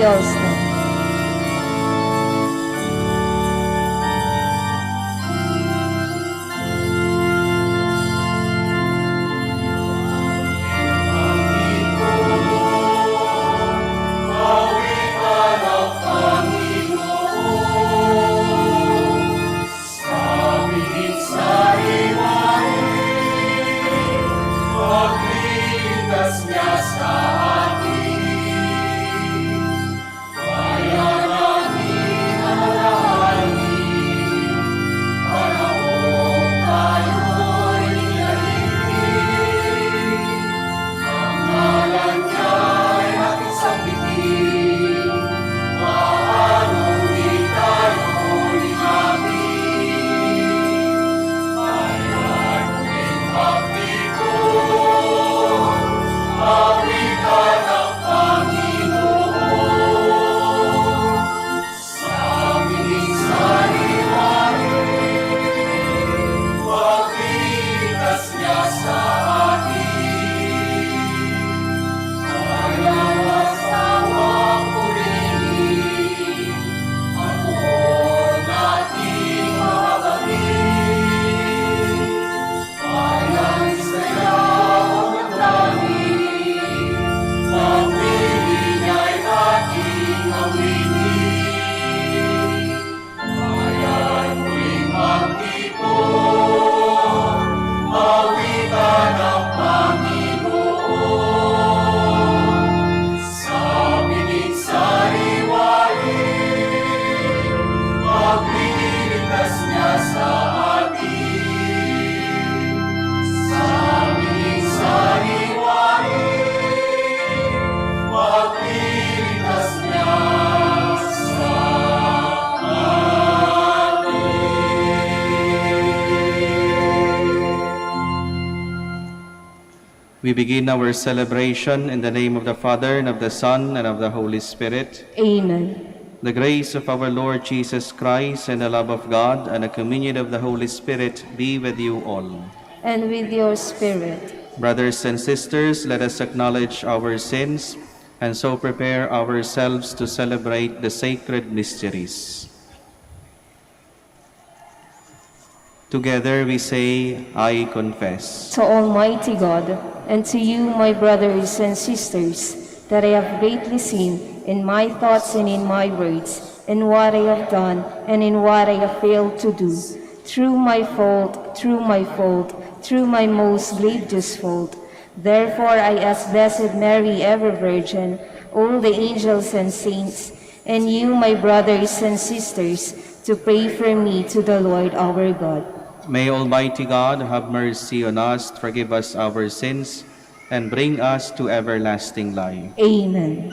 well stand. We begin our celebration in the name of the Father, and of the Son, and of the Holy Spirit. Amen. The grace of our Lord Jesus Christ, and the love of God, and the communion of the Holy Spirit be with you all. And with your spirit. Brothers and sisters, let us acknowledge our sins, and so prepare ourselves to celebrate the sacred mysteries. Together we say, I confess. To Almighty God, and to you, my brothers and sisters, that I have greatly sinned in my thoughts and in my words, in what I have done and in what I have failed to do, through my fault, through my most grievous fault. Therefore I ask Blessed Mary, ever Virgin, all the angels and saints, and you, my brothers and sisters, to pray for me to the Lord our God. May Almighty God have mercy on us, forgive us our sins, and bring us to everlasting life. Amen.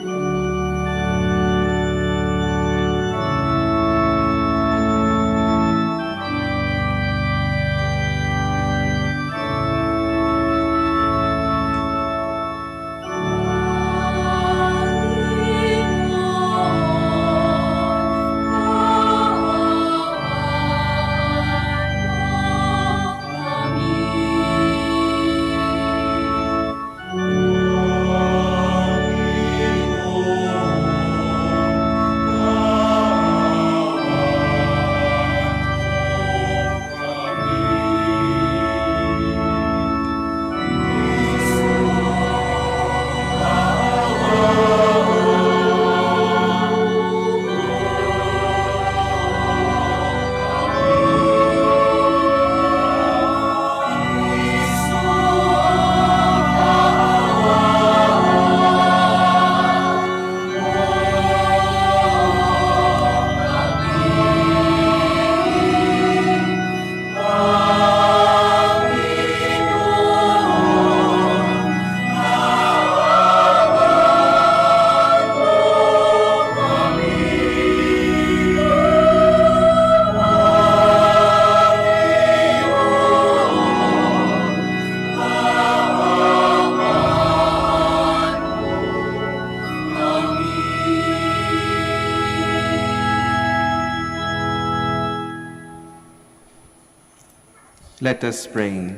Let us pray.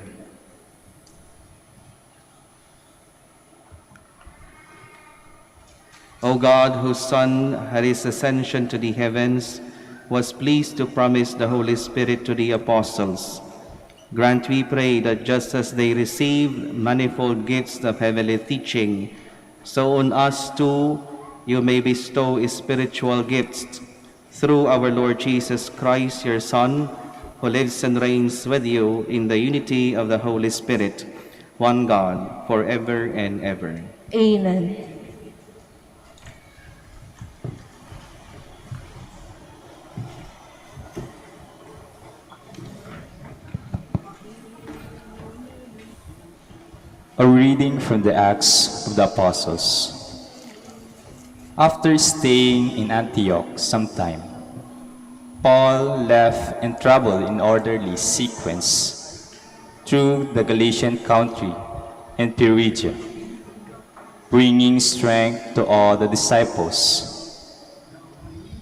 O God, whose Son, at his ascension to the heavens, was pleased to promise the Holy Spirit to the apostles, grant, we pray, that just as they received manifold gifts of heavenly teaching, so on us too you may bestow spiritual gifts through our Lord Jesus Christ, your Son, who lives and reigns with you in the unity of the Holy Spirit, one God, forever and ever. Amen. A reading from the Acts of the Apostles. After staying in Antioch some time, Paul left and traveled in orderly sequence through the Galatian country and Phrygia, bringing strength to all the disciples.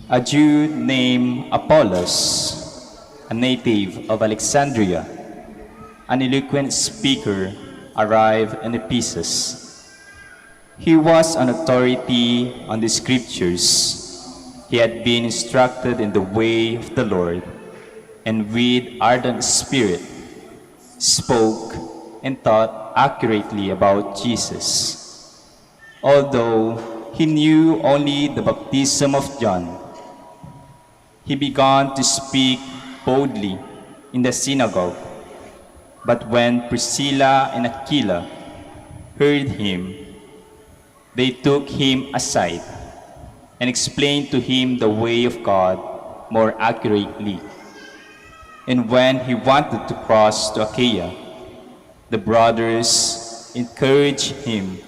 A Jew named Apollos, a native of Alexandria, an eloquent speaker, arrived in Ephesus. He was an authority on the scriptures. He had been instructed in the way of the Lord, and with ardent spirit spoke and taught accurately about Jesus. Although he knew only the baptism of John, he began to speak boldly in the synagogue. But when Priscilla and Aquila heard him, they took him aside and explained to him the way of God more accurately. And when he wanted to cross to Achaia, the brothers encouraged him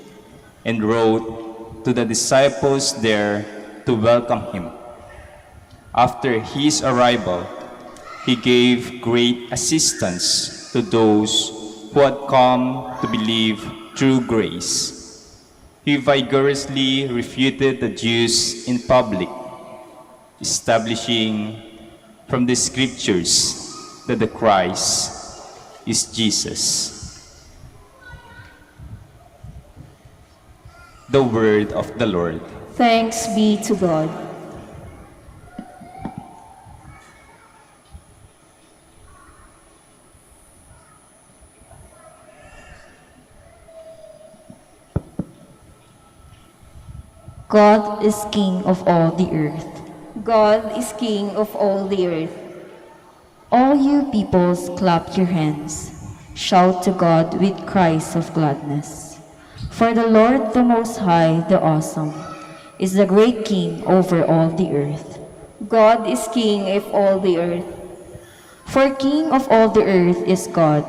and wrote to the disciples there to welcome him. After his arrival, he gave great assistance to those who had come to believe through grace. He vigorously refuted the Jews in public, establishing from the scriptures that the Christ is Jesus. The word of the Lord. Thanks be to God. God is King of all the earth. God is King of all the earth. All you peoples, clap your hands. Shout to God with cries of gladness. For the Lord, the Most High, the Awesome, is the great King over all the earth. God is King of all the earth. For King of all the earth is God.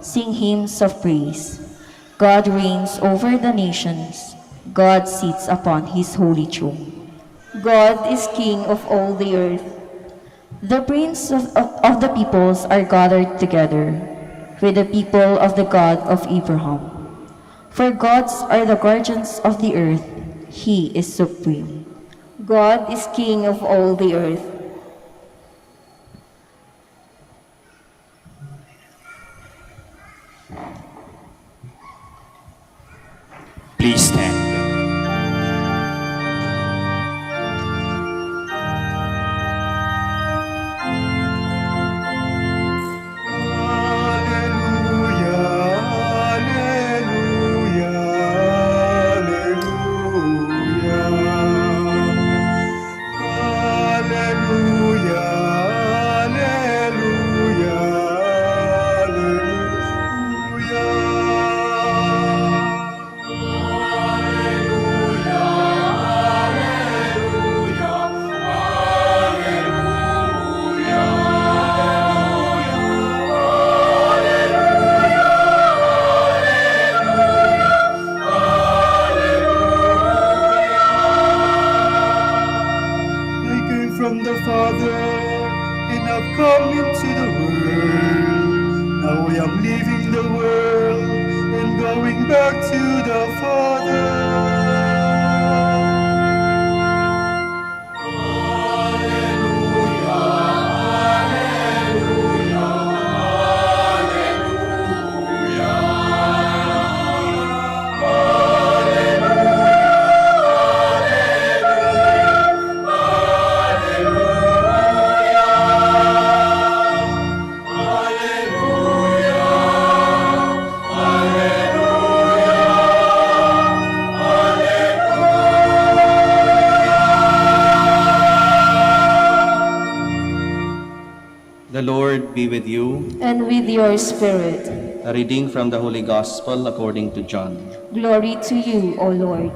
Sing hymns of praise. God reigns over the nations. God sits upon his holy throne. God is King of all the earth. The princes of the peoples are gathered together with the people of the God of Abraham. For gods are the guardians of the earth. He is supreme. God is King of all the earth. Please stand. From the Father, and I've come into the world. Now I am leaving the world and going back to the Father. The Lord be with you. And with your spirit. A reading from the Holy Gospel according to John. Glory to you, O Lord.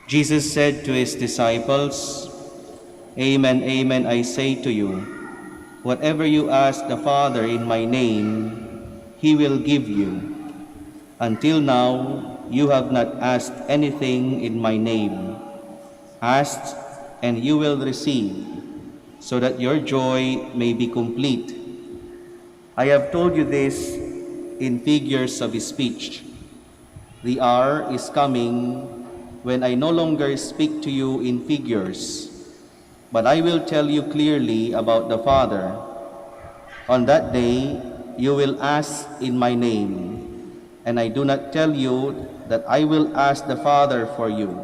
Jesus said to his disciples, Amen, amen, I say to you, whatever you ask the Father in my name, He will give you. Until now, you have not asked anything in my name. Ask, and you will receive, so that your joy may be complete. I have told you this in figures of speech. The hour is coming when I no longer speak to you in figures, but I will tell you clearly about the Father. On that day, you will ask in my name, and I do not tell you that I will ask the Father for you.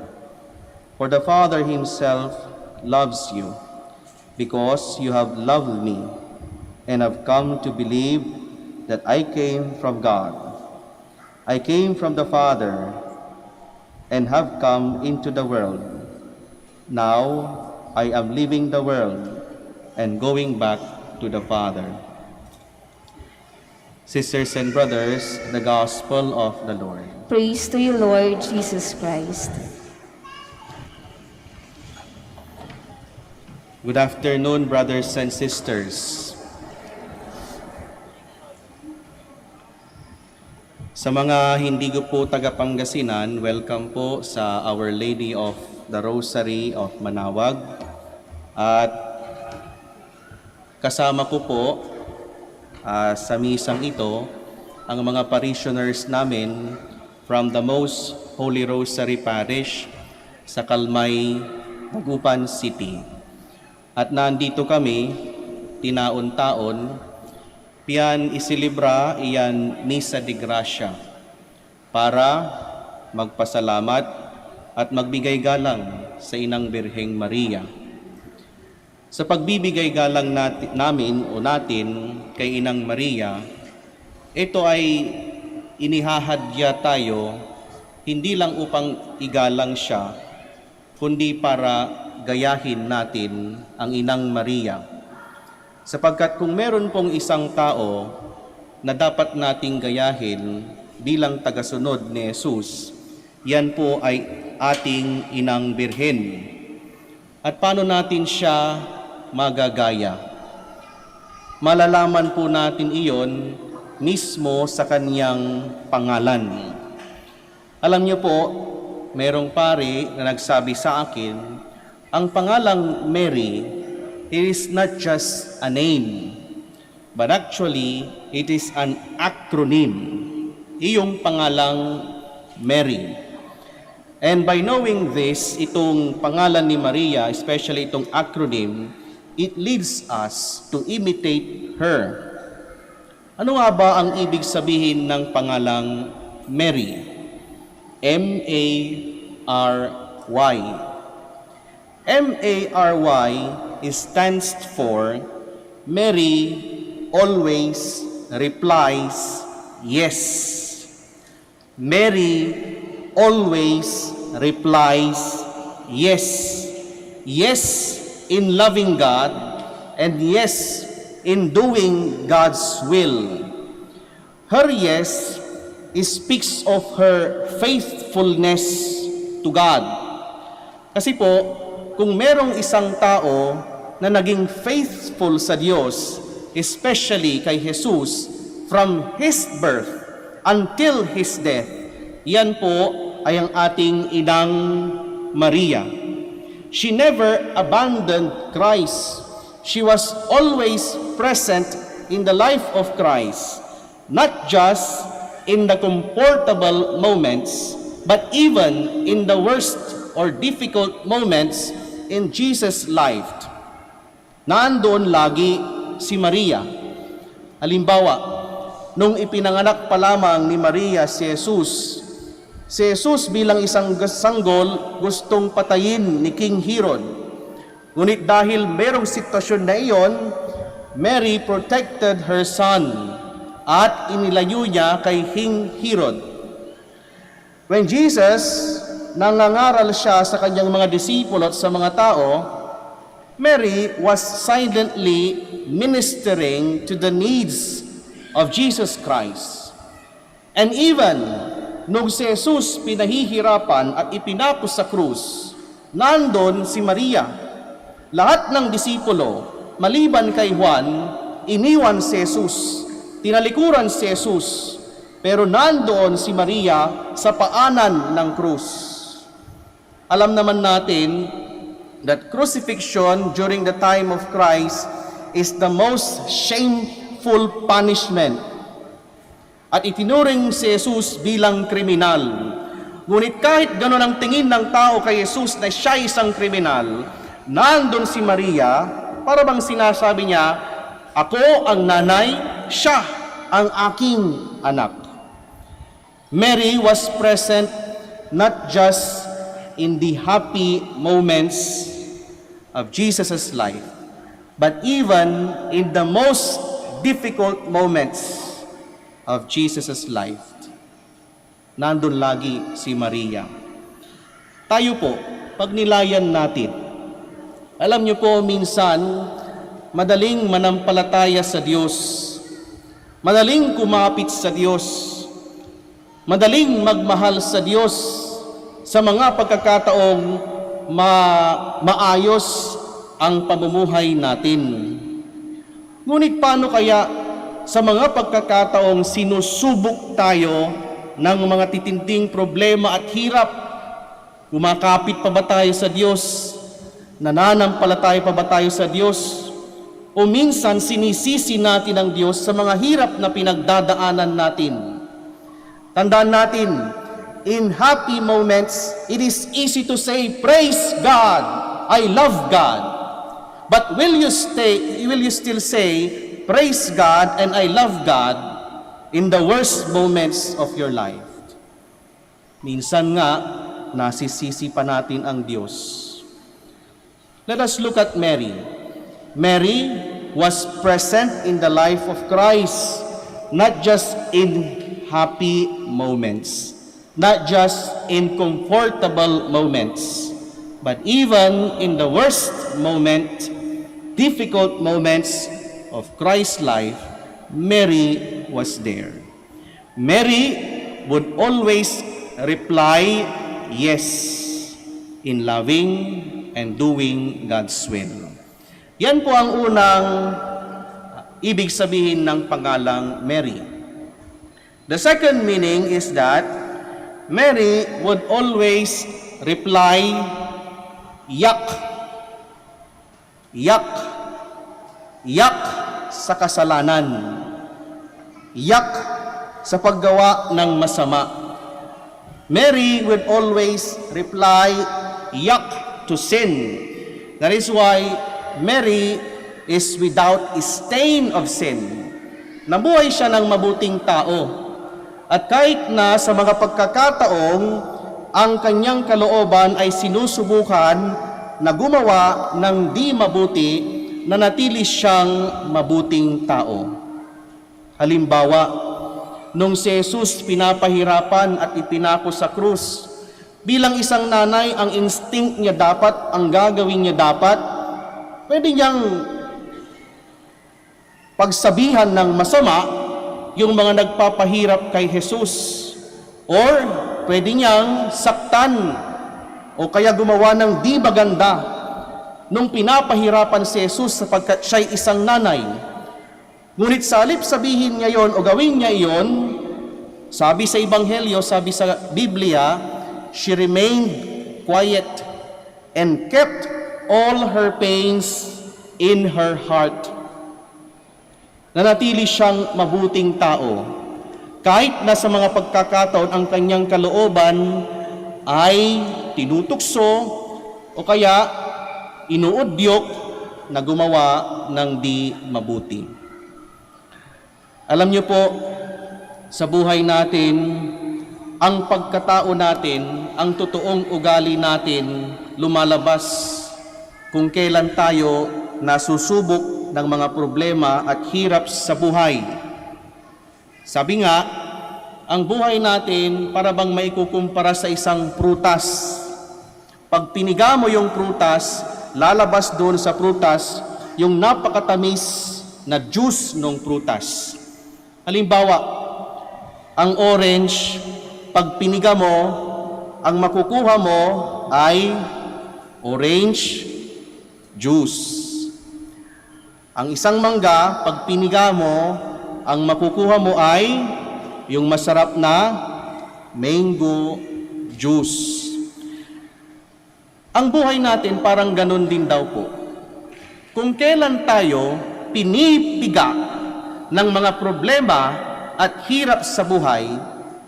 For the Father himself loves you, because you have loved me, and have come to believe that I came from God. I came from the Father, and have come into the world. Now I am leaving the world and going back to the Father. Sisters and brothers, the Gospel of the Lord. Praise to you, Lord Jesus Christ. Good afternoon, brothers and sisters. Sa mga hindi ko po taga-Pangasinan, welcome po sa Our Lady of the Rosary of Manaoag. At kasama ko po sa misang ito ang mga parishioners namin from the Most Holy Rosary Parish sa Kalmay, Dagupan City. At nandito kami, tinaon-taon, piyan isilibra iyan MISA de GRACIA para magpasalamat at magbigay galang sa Inang Birheng Maria. Sa pagbibigay galang natin kay Inang Maria, ito ay inihahadya tayo hindi lang upang igalang siya, kundi para gayahin natin ang Inang Maria. Sapagkat kung meron pong isang tao na dapat nating gayahin bilang tagasunod ni Jesus, yan po ay ating Inang Birhen. At paano natin siya magagaya? Malalaman po natin iyon mismo sa kanyang pangalan. Alam niyo po, merong pari na nagsabi sa akin, ang pangalang Mary, it is not just a name, but actually, it is an acronym. Iyong pangalang Mary. And by knowing this, itong pangalan ni Maria, especially itong acronym, it leads us to imitate her. Ano nga ba ang ibig sabihin ng pangalang Mary? M-A-R-Y. M-A-R-Y stands for Mary always replies yes. Mary always replies yes. Yes in loving God and yes in doing God's will. Her yes speaks of her faithfulness to God. Kasi po, kung merong isang tao na naging faithful sa Diyos, especially kay Jesus, from His birth until His death, yan po ay ang ating Inang Maria. She never abandoned Christ. She was always present in the life of Christ, not just in the comfortable moments, but even in the worst or difficult moments in Jesus' life. Naandun lagi si Maria. Halimbawa, nung ipinanganak pa lamang ni Maria si Jesus bilang isang sanggol gustong patayin ni King Herod. Ngunit dahil merong sitwasyon na iyon, Mary protected her son at inilayo niya kay King Herod. When Jesus, nangangaral siya sa kanyang mga disipulo at sa mga tao, Mary was silently ministering to the needs of Jesus Christ. And even nung si Jesus pinahihirapan at ipinako sa krus, nandun si Maria. Lahat ng disipulo, maliban kay Juan, iniwan si Jesus, tinalikuran si Jesus, pero nandoon si Maria sa paanan ng krus. Alam naman natin that crucifixion during the time of Christ is the most shameful punishment. At itinuring si Jesus bilang kriminal. Ngunit kahit gano'n ang tingin ng tao kay Jesus na siya isang kriminal, nandun si Maria, para bang sinasabi niya, ako ang nanay, siya ang aking anak. Mary was present not just in the happy moments of Jesus' life, but even in the most difficult moments of Jesus' life. Nandun lagi si Maria. Tayo po, pag nilayan natin, alam niyo po, minsan, madaling manampalataya sa Diyos, madaling kumapit sa Diyos, madaling magmahal sa Diyos sa mga pagkakataong maayos ang pamumuhay natin. Ngunit paano kaya sa mga pagkakataong sinusubok tayo ng mga titinding problema at hirap? Kumakapit pa ba tayo sa Diyos? Nananampalataya pa ba tayo sa Diyos? O minsan sinisisi natin ang Diyos sa mga hirap na pinagdadaanan natin? Tandaan natin, in happy moments, it is easy to say, praise God, I love God. But will you still say, praise God and I love God in the worst moments of your life? Minsan nga, nasisisi pa natin ang Diyos. Let us look at Mary. Mary was present in the life of Christ, not just in happy moments, not just in comfortable moments, but even in the worst moment, difficult moments of Christ's life, Mary was there. Mary would always reply yes in loving and doing God's will. Yan po ang unang ibig sabihin ng pangalang Mary. The second meaning is that Mary would always reply, yak. Yak. Yak sa kasalanan. Yak sa paggawa ng masama. Mary would always reply, yak to sin. That is why Mary is without stain of sin. Nabuhay siya ng mabuting tao. At kahit na sa mga pagkakataong ang kanyang kalooban ay sinusubukan na gumawa ng di mabuti, nanatili siyang mabuting tao. Halimbawa, nung si Jesus pinapahirapan at ipinako sa krus, bilang isang nanay, ang instinct niya dapat, ang gagawin niya dapat, pwede niyang pagsabihan ng masama yung mga nagpapahirap kay Jesus, or pwede niyang saktan o kaya gumawa ng di maganda nung pinapahirapan si Jesus sapagkat siya'y isang nanay. Ngunit sa halip sabihin niya yon o gawin niya iyon, sabi sa Ebanghelyo, sabi sa Biblia, she remained quiet and kept all her pains in her heart. Nanatili siyang mabuting tao. Kahit na sa mga pagkakataon ang kanyang kalooban ay tinutukso o kaya inuudyok na gumawa ng di mabuti. Alam niyo po, sa buhay natin, ang pagkatao natin, ang totoong ugali natin, lumalabas kung kailan tayo nasusubok ng mga problema at hirap sa buhay. Sabi nga, ang buhay natin para bang maikukumpara sa isang prutas. Pag piniga mo yung prutas, lalabas doon sa prutas yung napakatamis na juice ng prutas. Halimbawa, ang orange, pag piniga mo, ang makukuha mo ay orange juice. Ang isang mangga, pag piniga mo, ang makukuha mo ay yung masarap na mango juice. Ang buhay natin parang ganun din daw po. Kung kailan tayo pinipiga ng mga problema at hirap sa buhay,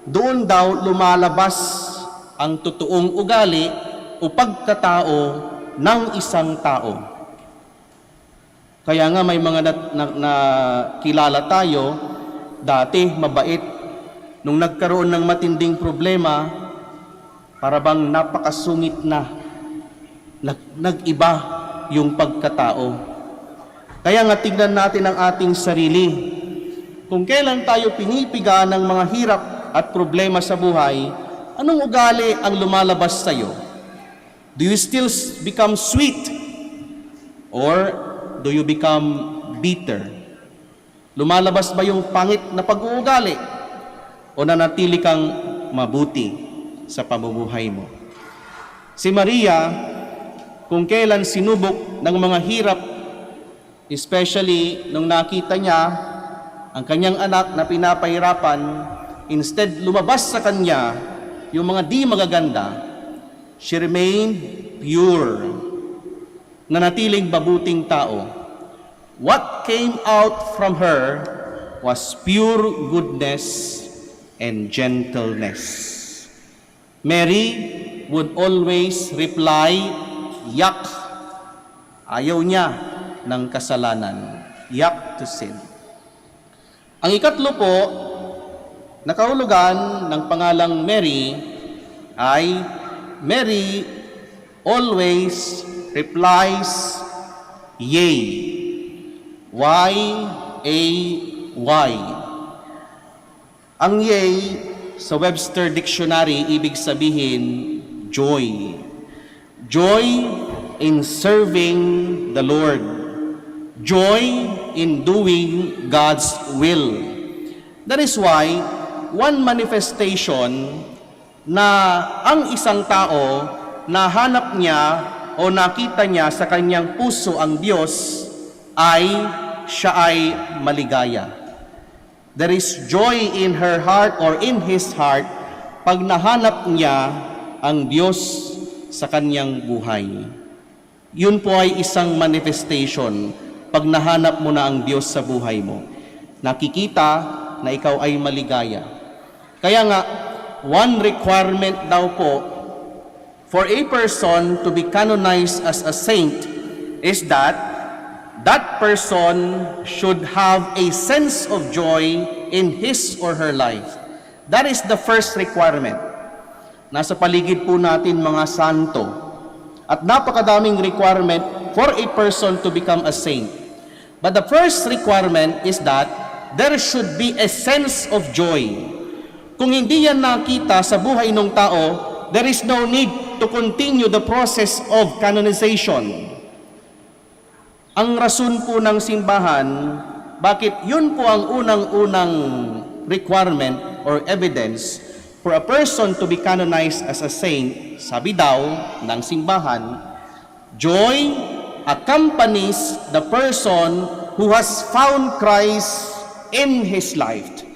doon daw lumalabas ang totoong ugali o pagkatao ng isang tao. Kaya nga may mga kilala tayo, dati mabait. Nung nagkaroon ng matinding problema, para bang napakasungit na. Nag-iba yung pagkatao. Kaya nga tignan natin ang ating sarili. Kung kailan tayo pinipiga ng mga hirap at problema sa buhay, anong ugali ang lumalabas sa iyo? Do you still become sweet? Or do you become bitter? Lumalabas ba yung pangit na pag-uugali? O nanatili kang mabuti sa pamumuhay mo? Si Maria, kung kailan sinubok ng mga hirap, especially nung nakita niya ang kanyang anak na pinapahirapan, instead lumabas sa kanya yung mga di magaganda, she remained pure, nanatiling mabuting tao. What came out from her was pure goodness and gentleness. Mary would always reply, yak. Ayaw niya ng kasalanan. Yak to sin. Ang ikatlo po, na kahulugan ng pangalang Mary ay Mary always replies, yea. Y-A-Y. Ang yea sa Webster Dictionary, ibig sabihin, joy. Joy in serving the Lord. Joy in doing God's will. That is why, one manifestation na ang isang tao nahanap niya o nakita niya sa kanyang puso ang Diyos ay siya ay maligaya. There is joy in her heart or in his heart pag nahanap niya ang Diyos sa kanyang buhay. Yun po ay isang manifestation pag nahanap mo na ang Diyos sa buhay mo. Nakikita na ikaw ay maligaya. Kaya nga, one requirement daw po for a person to be canonized as a saint is that that person should have a sense of joy in his or her life. That is the first requirement. Nasa paligid po natin mga santo. At napakadaming requirement for a person to become a saint. But the first requirement is that there should be a sense of joy. Kung hindi yan nakita sa buhay ng tao, there is no need to continue the process of canonization. Ang rason po ng simbahan, bakit yun po ang unang-unang requirement or evidence for a person to be canonized as a saint, sabi daw ng simbahan, joy accompanies the person who has found Christ in his life.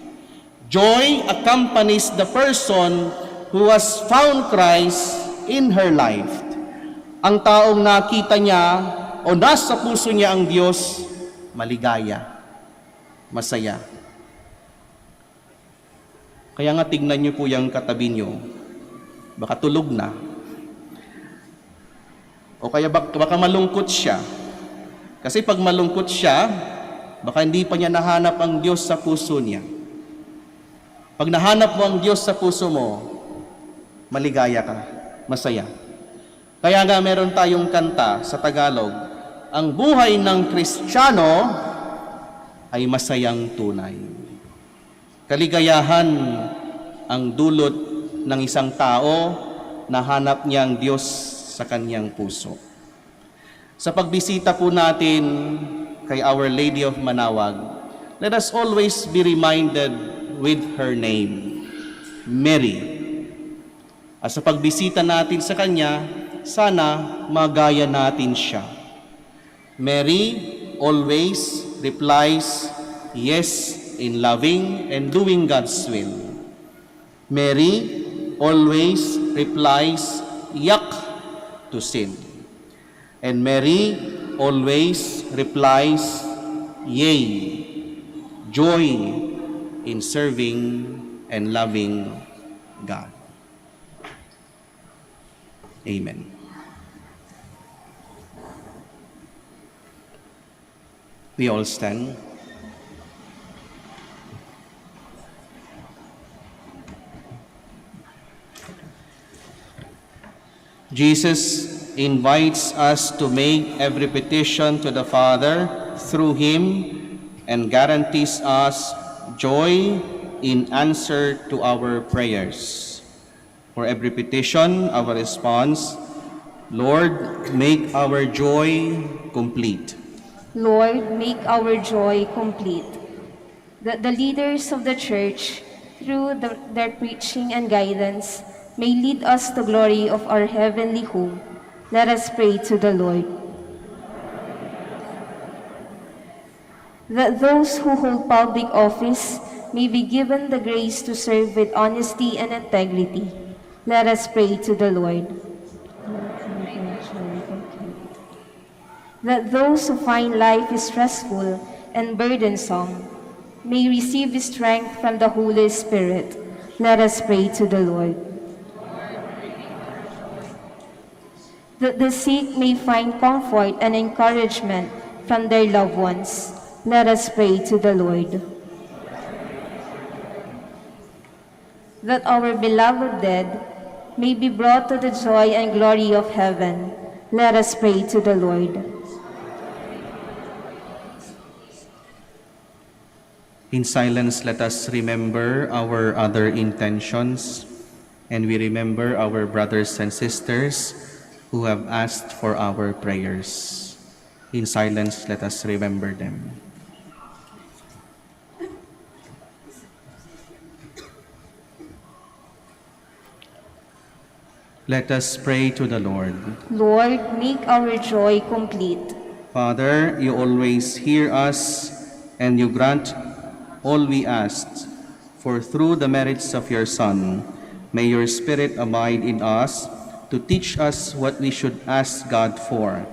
Joy accompanies the person who has found Christ in her life. Ang taong nakita niya o nasa puso niya ang Diyos, maligaya, masaya. Kaya nga tignan niyo po yung katabi niyo, baka tulog na. O kaya baka malungkot siya. Kasi pag malungkot siya, baka hindi pa niya nahanap ang Diyos sa puso niya. Pag nahanap mo ang Diyos sa puso mo, maligaya ka, masaya. Kaya nga meron tayong kanta sa Tagalog, ang buhay ng Kristiyano ay masayang tunay. Kaligayahan ang dulot ng isang tao na hanap niya ang Diyos sa kanyang puso. Sa pagbisita po natin kay Our Lady of Manaoag, let us always be reminded with her name, Mary. At sa pagbisita natin sa Kanya, sana magaya natin siya. Mary always replies yes in loving and doing God's will. Mary always replies yak to sin. And Mary always replies yea, joy in serving and loving God. Amen. We all stand. Jesus invites us to make every petition to the Father through Him and guarantees us joy in answer to our prayers. For every petition, our response, Lord, make our joy complete. Lord, make our joy complete. That the leaders of the Church, through their preaching and guidance, may lead us to glory of our heavenly home. Let us pray to the Lord. That those who hold public office may be given the grace to serve with honesty and integrity. Let us pray to the Lord. That those who find life stressful and burdensome may receive strength from the Holy Spirit. Let us pray to the Lord. That the sick may find comfort and encouragement from their loved ones. Let us pray to the Lord. That our beloved dead may be brought to the joy and glory of heaven. Let us pray to the Lord. In silence, let us remember our other intentions, and we remember our brothers and sisters who have asked for our prayers. In silence, let us remember them. Let us pray to the Lord. Lord, make our joy complete. Father, you always hear us and you grant all we ask. For through the merits of your Son, may your Spirit abide in us to teach us what we should ask God for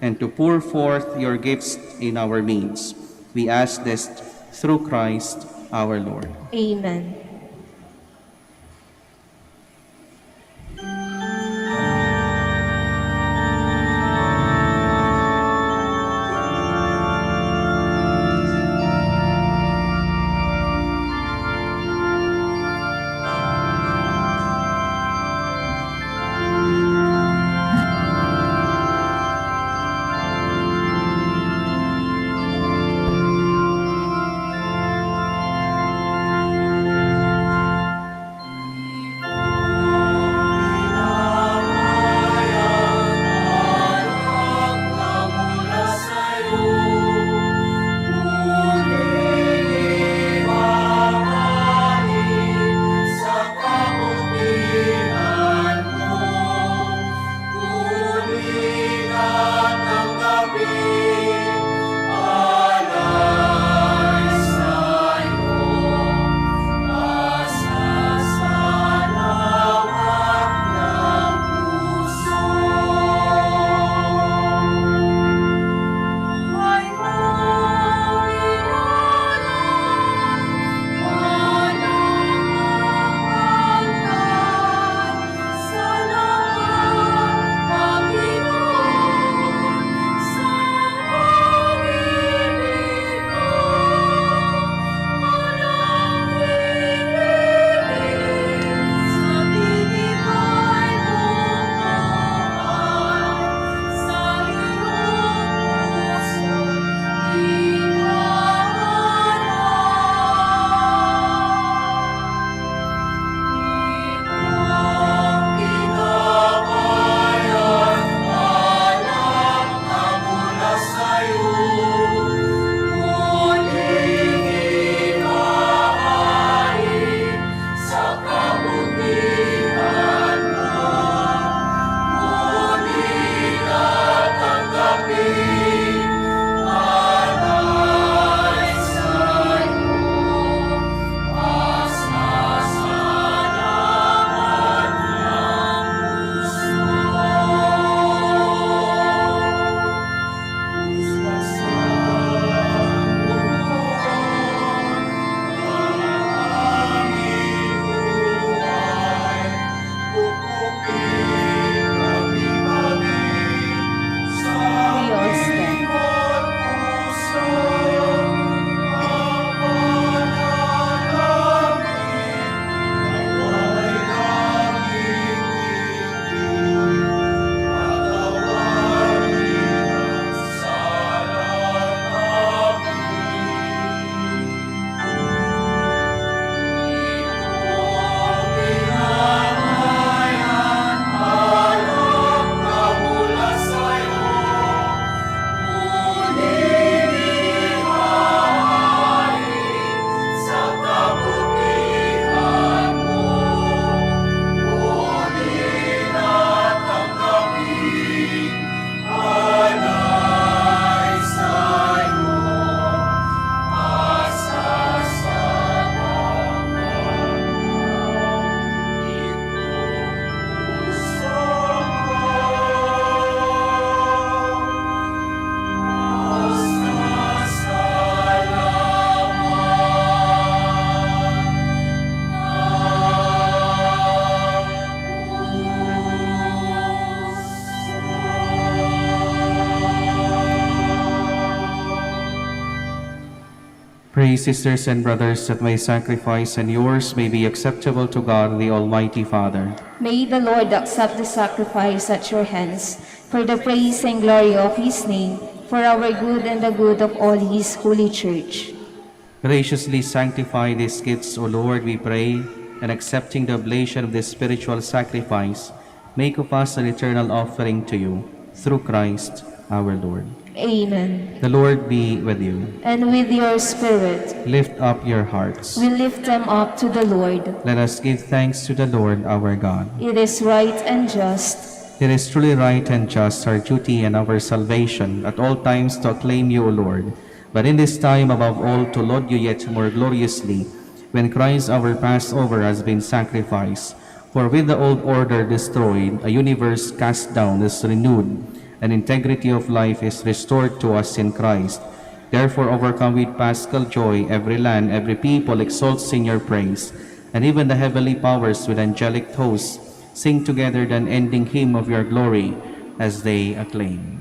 and to pour forth your gifts in our needs. We ask this through Christ our Lord. Amen. Pray, sisters and brothers, that my sacrifice and yours may be acceptable to God, the Almighty Father. May the Lord accept the sacrifice at your hands, for the praise and glory of his name, for our good and the good of all his holy church. Graciously sanctify these gifts, O Lord, we pray, and accepting the oblation of this spiritual sacrifice, make of us an eternal offering to you, through Christ our Lord. Amen. The Lord be with you. And with your spirit, Lift up your hearts. we lift them up to the Lord. Let us give thanks to the Lord our God. It is right and just. It is truly right and just, our duty and our salvation, at all times to acclaim you, O Lord, but in this time above all to laud you yet more gloriously, when Christ our Passover has been sacrificed. For with the old order destroyed, a universe cast down is renewed, and integrity of life is restored to us in Christ. Therefore, overcome with paschal joy, every land, every people exalts in your praise, and even the heavenly powers with angelic hosts sing together the unending hymn of your glory as they acclaim.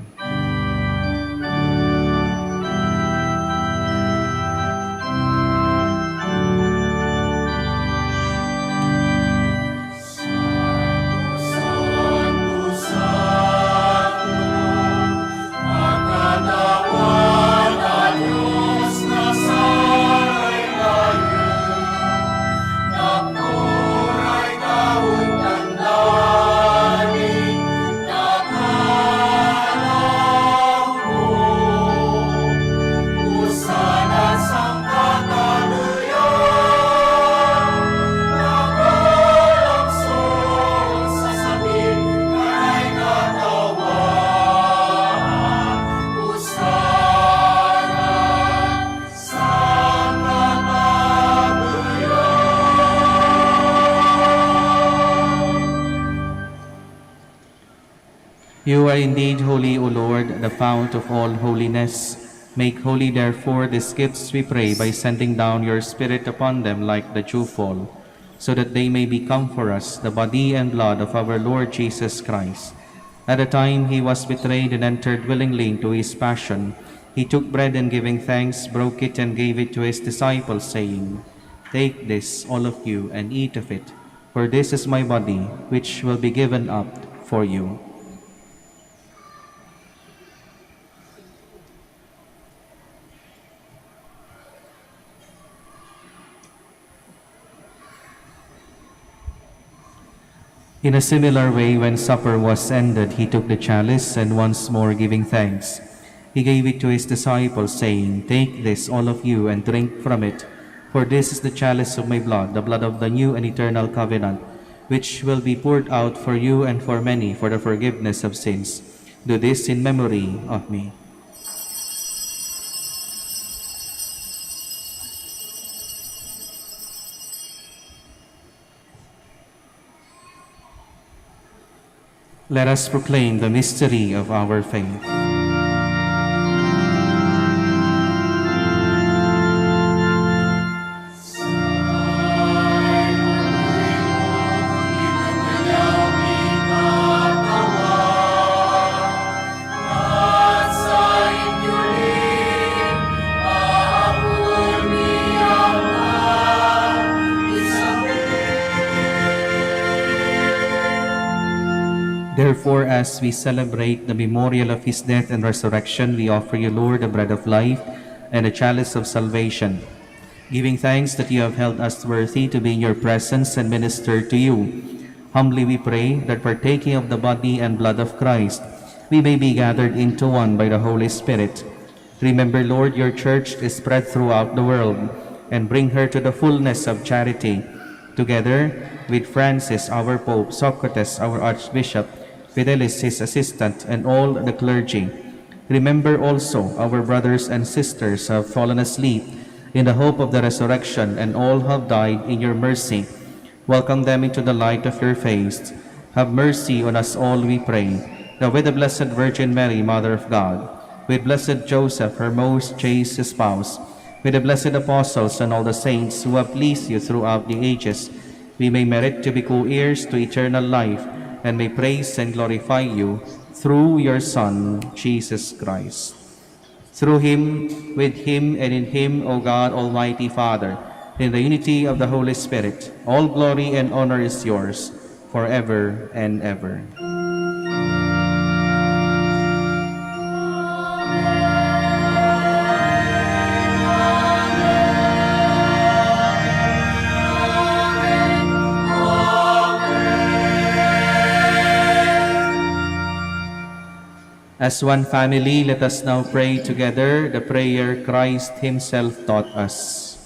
You are indeed holy, O Lord, the fount of all holiness. Make holy, therefore, these gifts, we pray, by sending down your Spirit upon them like the dewfall, so that they may become for us the body and blood of our Lord Jesus Christ. At the time he was betrayed and entered willingly into his passion, he took bread and giving thanks, broke it and gave it to his disciples, saying, "Take this, all of you, and eat of it, for this is my body, which will be given up for you." In a similar way, when supper was ended, he took the chalice, and once more giving thanks, he gave it to his disciples, saying, "Take this, all of you, and drink from it, for this is the chalice of my blood, the blood of the new and eternal covenant, which will be poured out for you and for many for the forgiveness of sins. Do this in memory of me." Let us proclaim the mystery of our faith. Therefore, as we celebrate the memorial of his death and resurrection, we offer you, Lord, the bread of life and the chalice of salvation, giving thanks that you have held us worthy to be in your presence and minister to you. Humbly we pray that, partaking of the body and blood of Christ, we may be gathered into one by the Holy Spirit. Remember, Lord, your church is spread throughout the world, and bring her to the fullness of charity, together with Francis, our Pope, Socrates, our Archbishop, Fidelis, his assistant, and all the clergy. Remember also our brothers and sisters who have fallen asleep in the hope of the resurrection, and all who have died in your mercy. Welcome them into the light of your face. Have mercy on us all, we pray, that with the Blessed Virgin Mary, Mother of God, with blessed Joseph, her most chaste spouse, with the blessed apostles and all the saints who have pleased you throughout the ages, we may merit to be co-heirs to eternal life, and may praise and glorify you through your Son, Jesus Christ. Through him, with him, and in him, O God, Almighty Father, in the unity of the Holy Spirit, all glory and honor is yours, forever and ever. As one family, let us now pray together the prayer Christ himself taught us.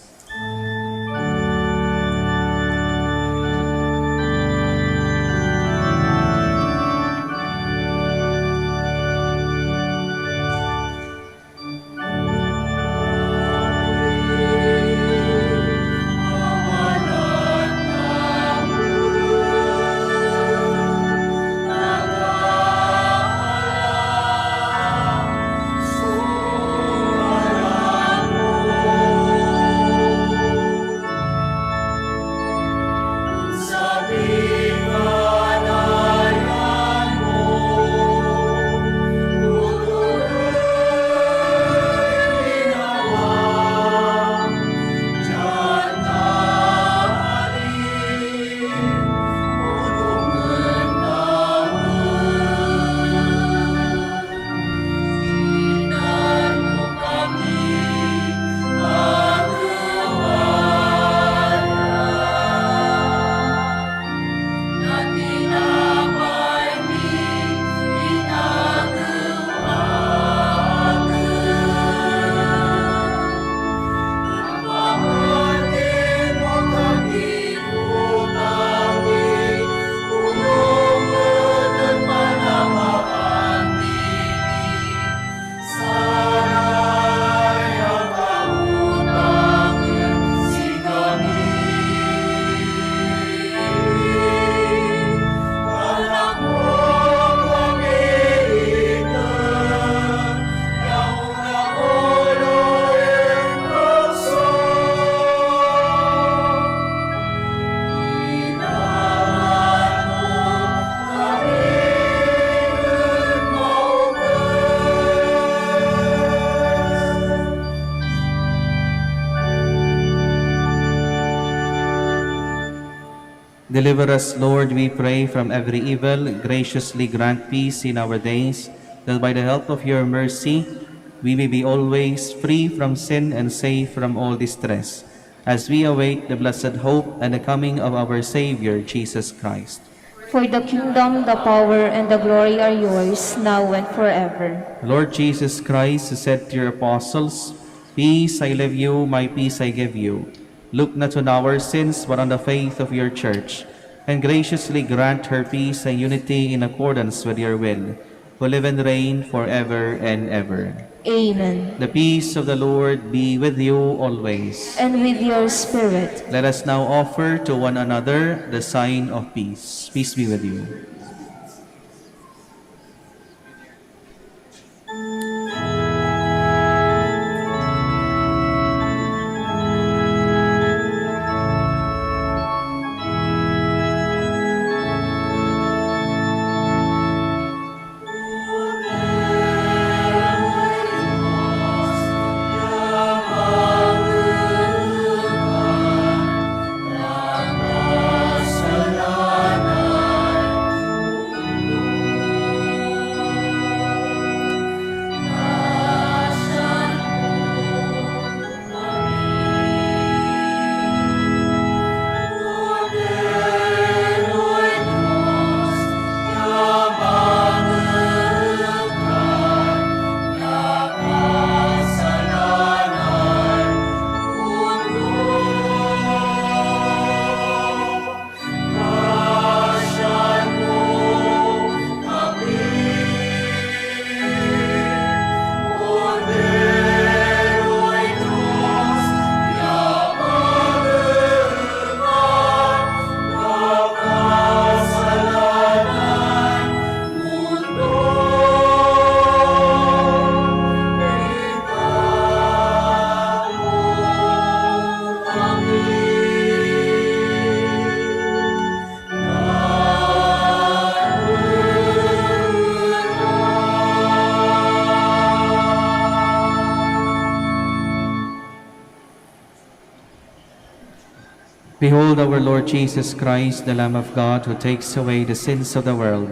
Deliver us, Lord, we pray, from every evil. Graciously grant peace in our days, that by the help of your mercy we may be always free from sin and safe from all distress, as we await the blessed hope and the coming of our Savior, Jesus Christ. For the kingdom, the power, and the glory are yours, now and forever. Lord Jesus Christ, who said to your apostles, "Peace I leave you, my peace I give you," look not on our sins, but on the faith of your church, and graciously grant her peace and unity in accordance with your will, who live and reign forever and ever. Amen. The peace of the Lord be with you always. And with your spirit. Let us now offer to one another the sign of peace. Peace be with you. Behold our Lord Jesus Christ, the Lamb of God, who takes away the sins of the world.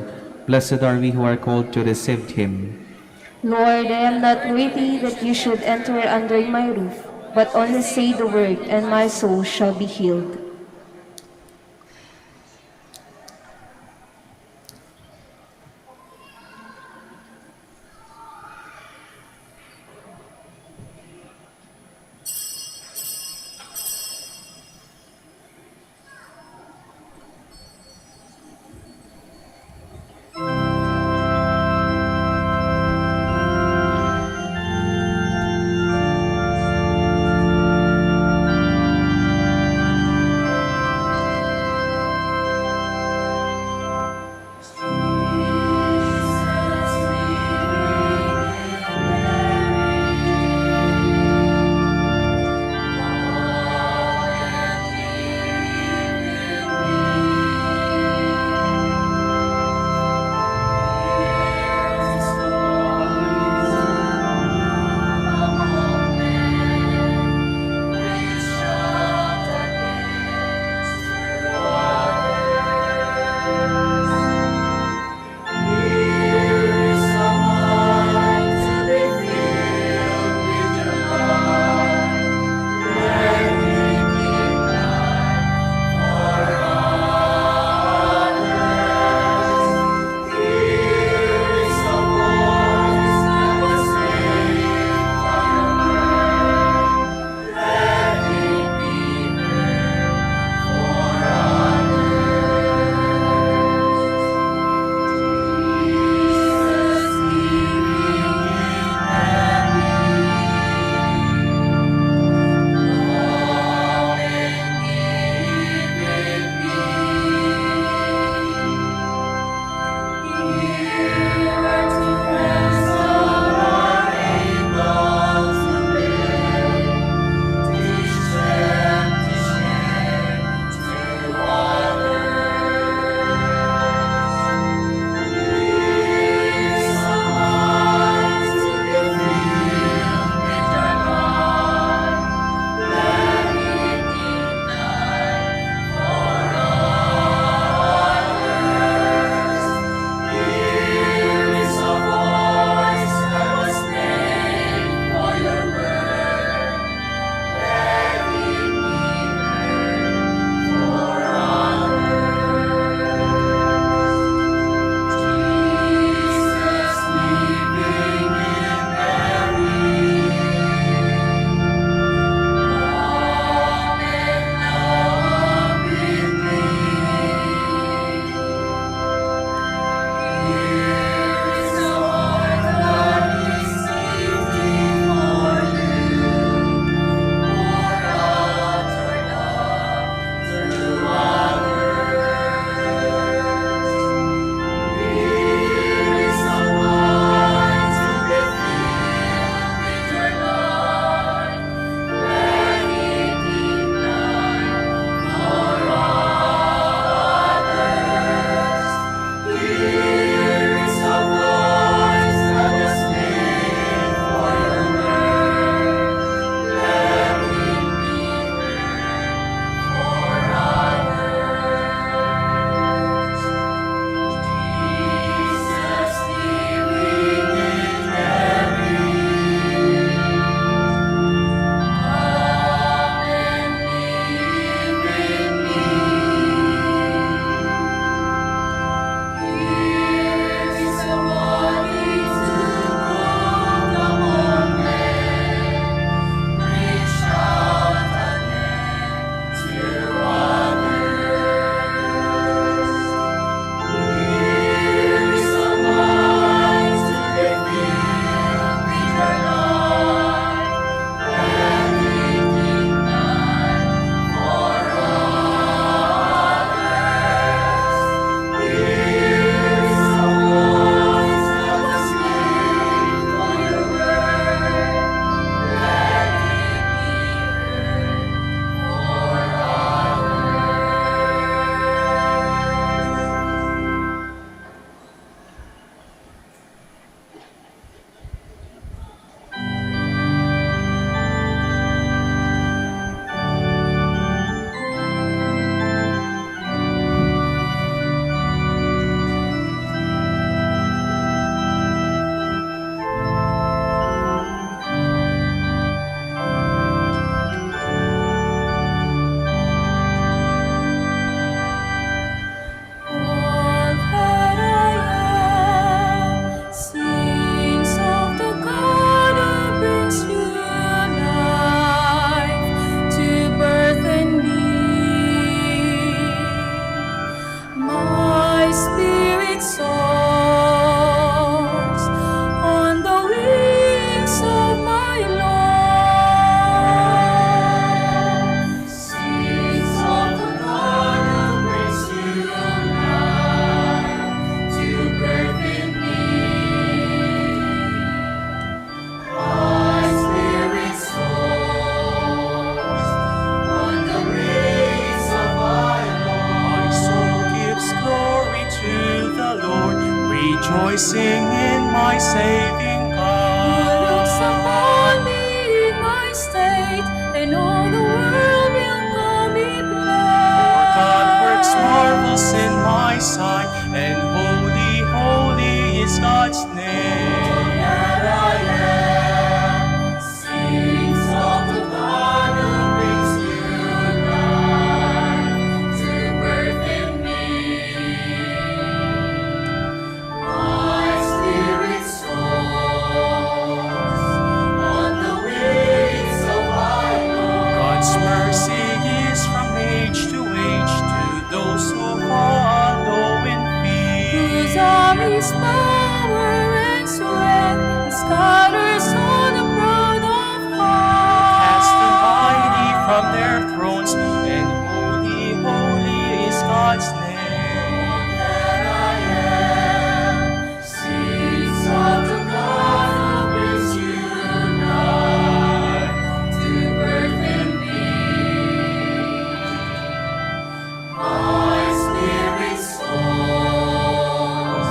Blessed are we who are called to receive him. Lord, I am not worthy that you should enter under my roof, but only say the word, and my soul shall be healed. rejoicing in my saving God. Looks upon me in my state, and all the world will call me blessed. God works marvels in my sight, and holy, holy is God's name. That I am sings of the God who brings new life to birth in me. My spirit soars on the wings of my Lord. God's mercy is from age to those who follow in Whose fear. arm is power and strength, and scatters all the proud of heart. Cast the mighty from their thrones, and holy, holy is God's name. That I am sings of the God who brings you nigh to birth in me. My spirit soars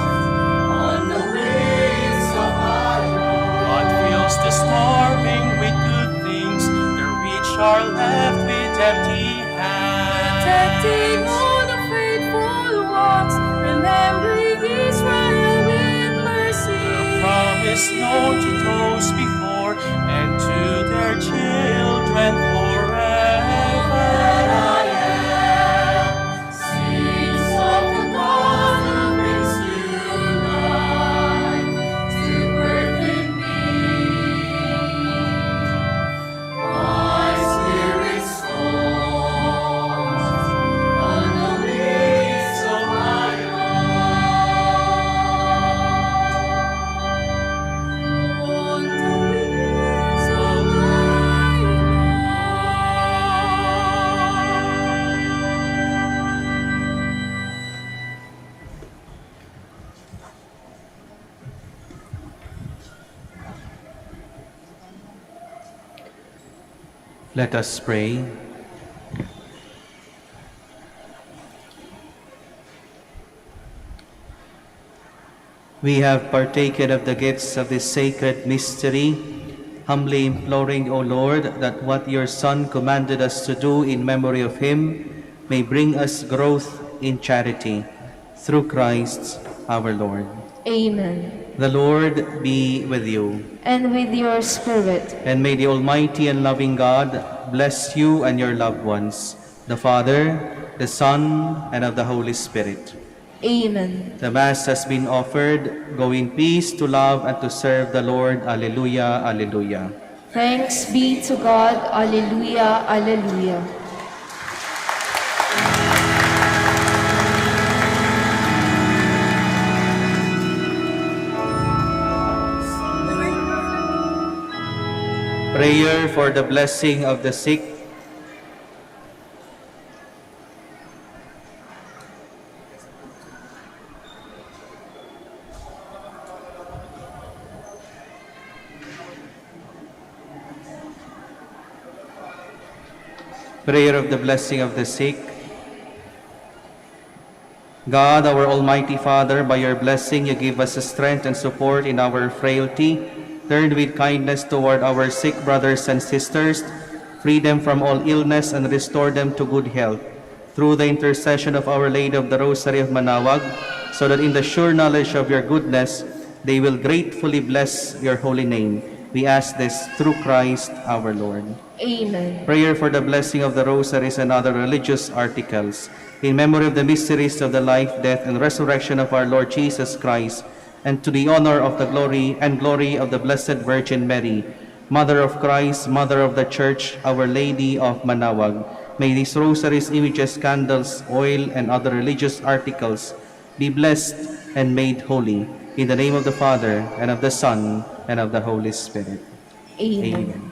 on the wings of my Lord. God fills the starving with good things, the rich are left with empty Protecting hands. all the faithful ones, remembering Israel with mercy. Promise known to those before, and to their children forever. That I am sings of the God who brings you nigh to birth in me. My spirit soars on the wings of my Lord. On the wings of my Let us pray. We have partaken of the gifts of this sacred mystery, humbly imploring, O Lord, that what your Son commanded us to do in memory of him may bring us growth in charity, through Christ our Lord. Amen. The Lord be with you, And with your spirit. and may the Almighty and loving God bless you and your loved ones, the Father, the Son, and of the Holy Spirit. Amen. The Mass has been offered. Go in peace to love and to serve the Lord. Alleluia, alleluia. Thanks be to God. Alleluia, alleluia. Prayer for the blessing of the sick. Prayer of the blessing of the sick. God, our Almighty Father, by your blessing you give us strength and support in our frailty. Turn with kindness toward our sick brothers and sisters. Free them from all illness and restore them to good health. Through the intercession of Our Lady of the Rosary of Manaoag, so that in the sure knowledge of your goodness, they will gratefully bless your holy name. We ask this through Christ our Lord. Amen. Prayer for the blessing of the rosaries and other religious articles. In memory of the mysteries of the life, death, and resurrection of our Lord Jesus Christ, and to the honor of the glory of the Blessed Virgin Mary, Mother of Christ, Mother of the Church, Our Lady of Manaoag, may these rosaries, images, candles, oil, and other religious articles be blessed and made holy. In the name of the Father, and of the Son, and of the Holy Spirit. Amen. Amen.